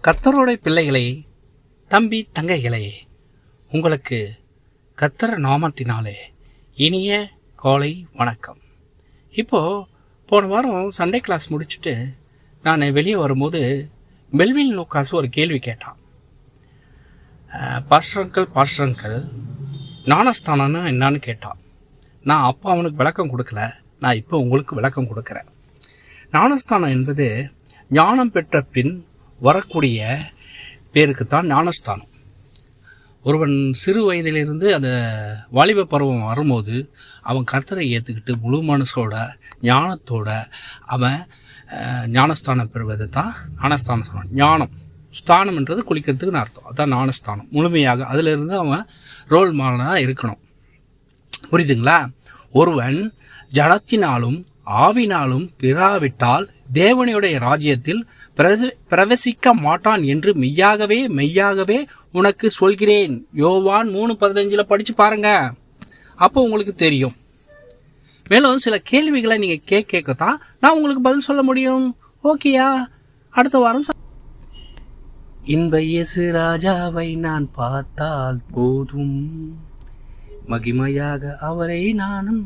கர்த்தருடைய பிள்ளைகளே, தம்பி தங்கைகளே, உங்களுக்கு கர்த்தர் நாமத்தினாலே இனிய காலை வணக்கம். இப்போது போன வாரம் சண்டே கிளாஸ் முடிச்சுட்டு நான் வெளியே வரும்போது மெல்வில் லூக்காஸ் ஒரு கேள்வி கேட்டான். பாஸ்டர் அங்கிள் ஞானஸ்தானம்னா என்னான்னு கேட்டான். நான் அப்போ அவனுக்கு விளக்கம் கொடுக்கல, நான் இப்போ உங்களுக்கு விளக்கம் கொடுக்குறேன். ஞானஸ்தானம் என்பது ஞானம் பெற்ற பின் வரக்கூடிய பேருக்குத்தான் ஞானஸ்தானம். ஒருவன் சிறு வயதிலிருந்து அந்த வாலிப பருவம் வரும்போது அவன் கர்த்தரை ஏற்றுக்கிட்டு முழு மனசோட ஞானத்தோட அவன் ஞானஸ்தானம் பெறுவது தான் ஞானஸ்தானம் சொன்னான். ஞானம் ஸ்தானம்ன்றது குளிக்கிறதுக்குன்னு அர்த்தம். அதுதான் ஞானஸ்தானம். முழுமையாக அதிலிருந்து அவன் ரோல் மாடலாக இருக்கணும். புரியுதுங்களா? ஒருவன் ஜனத்தினாலும் ஆவினாலும் பிறாவிட்டால் தேவனுடைய ராஜ்யத்தில் பிரவேசிக்க மாட்டான் என்று மெய்யாகவே உனக்கு சொல்கிறேன். யோவான் 3:15 படிச்சு பாருங்க, அப்போ உங்களுக்கு தெரியும். மேலும் சில கேள்விகளை நீங்க கேட்கத்தான் நான் உங்களுக்கு பதில் சொல்ல முடியும். ஓகேயா? அடுத்த வாரம் இன்ப இயேசு ராஜாவை நான் பார்த்தால் போதும், மகிமையாக அவரை நானும்